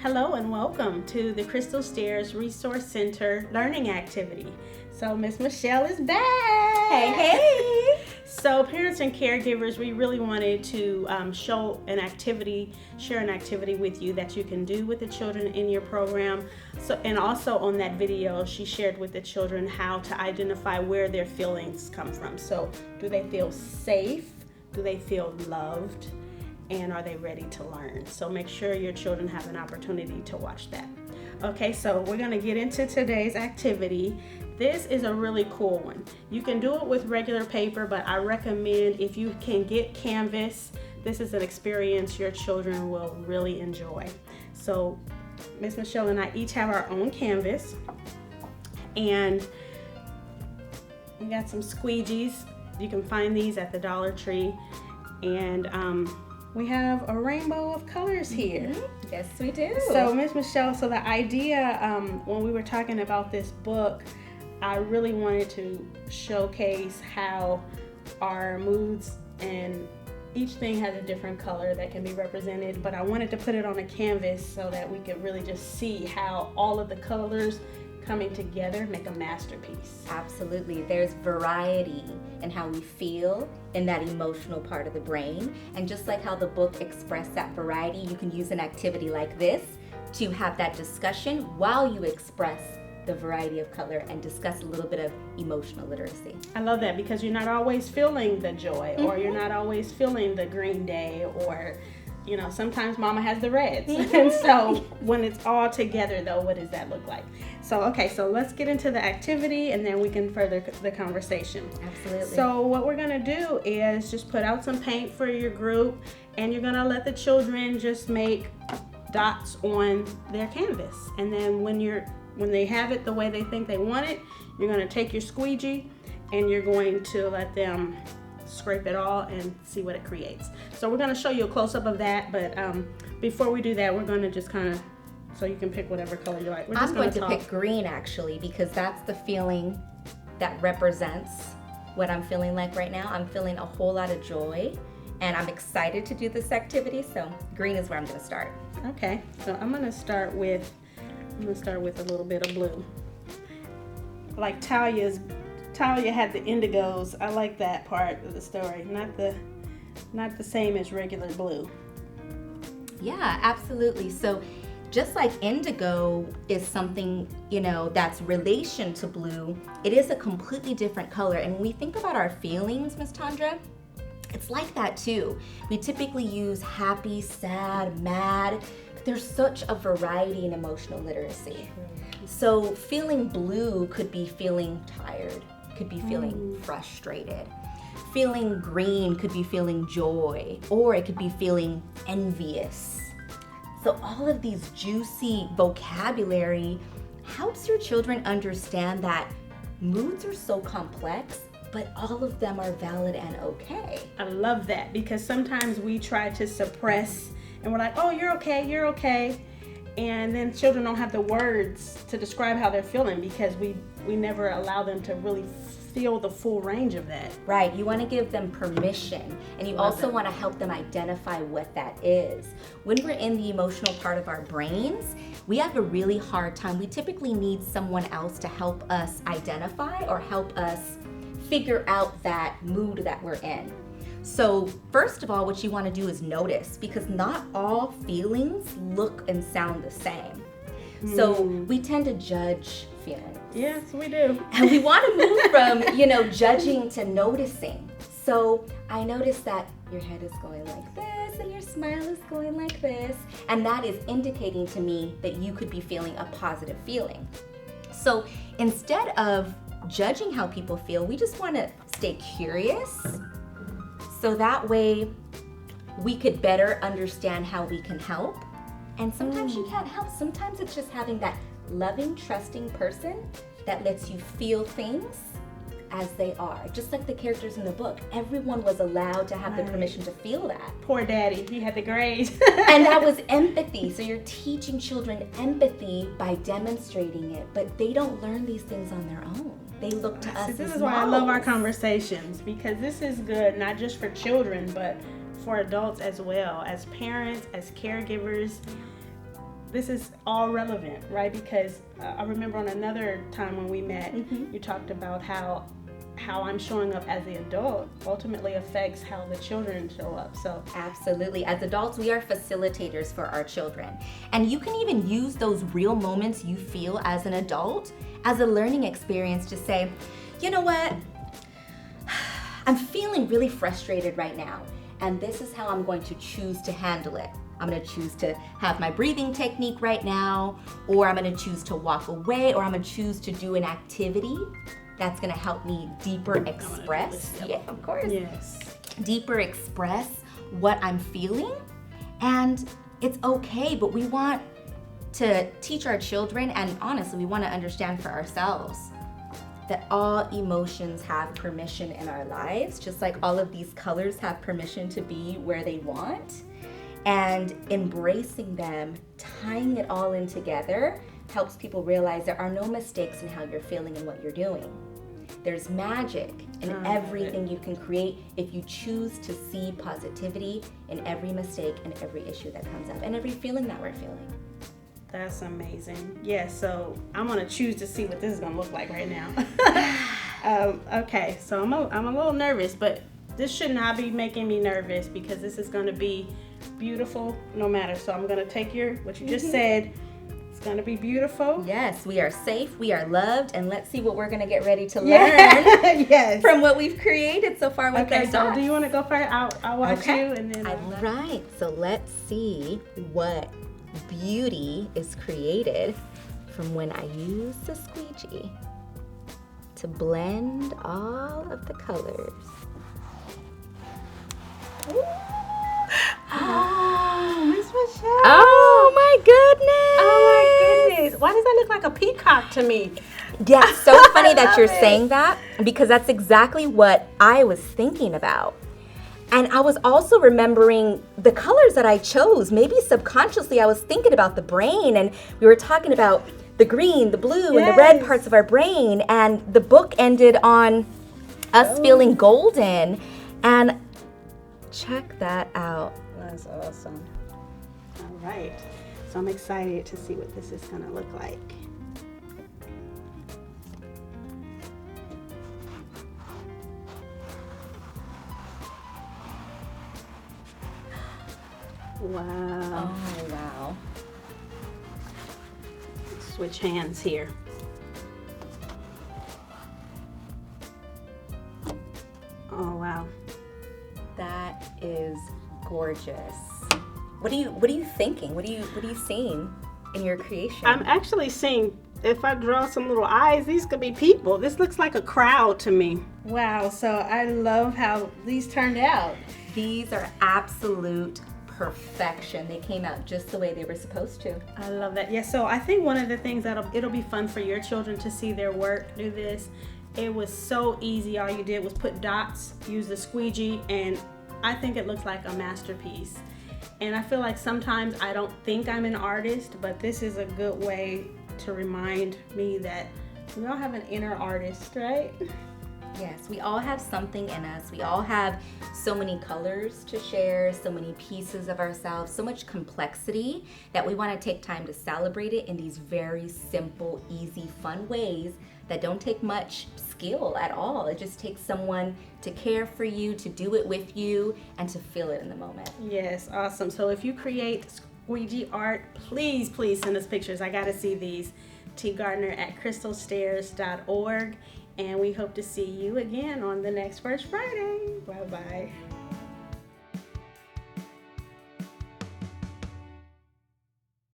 Hello and welcome to the Crystal Stairs Resource Center Learning Activity. So Miss Michelle is back. Hey. So parents and caregivers, we really wanted to share an activity with you that you can do with the children in your program. So, and also on that video, she shared with the children how to identify where their feelings come from. So do they feel safe? Do they feel loved? And are they ready to learn? So make sure your children have an opportunity to watch that. Okay, so we're gonna get into today's activity. This is a really cool one. You can do it with regular paper, but I recommend if you can get canvas, this is an experience your children will really enjoy. So Miss Michelle and I each have our own canvas, and we got some squeegees. You can find these at the Dollar Tree, and we have a rainbow of colors here. Mm-hmm. Yes, we do. So Miss Michelle, so the idea when we were talking about this book, I really wanted to showcase how our moods and each thing has a different color that can be represented, but I wanted to put it on a canvas so that we could really just see how all of the colors coming together make a masterpiece. Absolutely. There's variety in how we feel in that emotional part of the brain. And just like how the book expressed that variety, you can use an activity like this to have that discussion while you express the variety of color and discuss a little bit of emotional literacy. I love that because you're not always feeling the joy, or you're not always feeling the green day, or you know, sometimes mama has the reds. And so when it's all together though, what does that look like? So, okay, so let's get into the activity and then we can further the conversation. Absolutely. So what we're gonna do is just put out some paint for your group, and you're gonna let the children just make dots on their canvas. And then when they have it the way they think they want it, you're gonna take your squeegee and you're going to let them scrape it all and see what it creates. So we're going to show you a close-up of that, but before we do that, we're going to just kind of, so you can pick whatever color you like. I'm going to pick green actually, because that's the feeling that represents what I'm feeling like right now. I'm feeling a whole lot of joy and I'm excited to do this activity, so green is where I'm going to start. Okay, so I'm going to start with a little bit of blue. Like Talia had the indigos. I like that part of the story. Not the same as regular blue. Yeah, absolutely. So just like indigo is something, that's relation to blue, it is a completely different color. And when we think about our feelings, Miss Tandra, it's like that too. We typically use happy, sad, mad, but there's such a variety in emotional literacy. So feeling blue could be feeling tired, could be feeling frustrated. Feeling green could be feeling joy, or it could be feeling envious. So all of these juicy vocabulary helps your children understand that moods are so complex, but all of them are valid and okay. I love that, because sometimes we try to suppress and we're like, oh, you're okay. And then children don't have the words to describe how they're feeling because we never allow them to really feel the full range of that. Right, you want to give them permission, and you also want to help them identify what that is. When we're in the emotional part of our brains, we have a really hard time. We typically need someone else to help us identify or help us figure out that mood that we're in. So first of all, what you want to do is notice, because not all feelings look and sound the same. So we tend to judge feelings. Yes, we do. And we want to move from, judging to noticing. So I noticed that your head is going like this and your smile is going like this. And that is indicating to me that you could be feeling a positive feeling. So instead of judging how people feel, we just want to stay curious. So that way we could better understand how we can help. And sometimes you can't help. Sometimes it's just having that loving, trusting person that lets you feel things as they are. Just like the characters in the book, everyone was allowed to have the permission to feel that. Poor daddy, he had the grades. And that was empathy. So you're teaching children empathy by demonstrating it, but they don't learn these things on their own. They look to us as This is why I love our conversations, because this is good not just for children, but for adults as well. As parents, as caregivers, this is all relevant, right? Because I remember on another time when we met, you talked about how I'm showing up as the adult ultimately affects how the children show up. So absolutely, as adults, we are facilitators for our children. And you can even use those real moments you feel as an adult as a learning experience to say, you know what? I'm feeling really frustrated right now, and this is how I'm going to choose to handle it. I'm going to choose to have my breathing technique right now, or I'm going to choose to walk away, or I'm going to choose to do an activity that's going to help me deeper express, yeah, of course, yes, deeper express what I'm feeling. And it's okay, but we want to teach our children, and honestly, we want to understand for ourselves that all emotions have permission in our lives, just like all of these colors have permission to be where they want. And embracing them, tying it all in together, helps people realize there are no mistakes in how you're feeling and what you're doing. There's magic in everything you can create if you choose to see positivity in every mistake and every issue that comes up and every feeling that we're feeling. That's amazing. Yeah, so I'm gonna choose to see what this is gonna look like right now. Okay, so I'm a little nervous, but this should not be making me nervous because this is gonna be beautiful no matter. So I'm gonna take what you just said. It's gonna be beautiful. Yes, we are safe, we are loved, and let's see what we're gonna get ready to learn yes. from what we've created so far with our so dots. do you want to go first? I'll watch you, and then. All right, so let's see what beauty is created from when I use the squeegee to blend all of the colors. Oh, Miss Michelle. Oh my goodness. Oh my goodness. Why does that look like a peacock to me? Yeah, it's so funny that you're saying that, because that's exactly what I was thinking about. And I was also remembering the colors that I chose. Maybe subconsciously I was thinking about the brain, and we were talking about the green, the blue, and the red parts of our brain. And the book ended on us feeling golden. And check that out. That's awesome. All right. So I'm excited to see what this is going to look like. Wow. Oh, wow. Switch hands here. Oh, wow. That is gorgeous. What are you thinking? What are you seeing in your creation? I'm actually seeing, if I draw some little eyes, these could be people. This looks like a crowd to me. Wow, so I love how these turned out. These are absolute perfection. They came out just the way they were supposed to. I love that. Yeah, so I think one of the things it'll be fun for your children to see their work do this. It was so easy. All you did was put dots, use the squeegee, and I think it looks like a masterpiece. And I feel like sometimes I don't think I'm an artist, but this is a good way to remind me that we all have an inner artist, right? Yes, we all have something in us. We all have so many colors to share, so many pieces of ourselves, so much complexity that we want to take time to celebrate it in these very simple, easy, fun ways that don't take much skill at all. It just takes someone to care for you, to do it with you, and to feel it in the moment. Yes, awesome. So if you create squeegee art, please send us pictures. I got to see these. tgardner@crystalstairs.org. And we hope to see you again on the next First Friday. Bye-bye.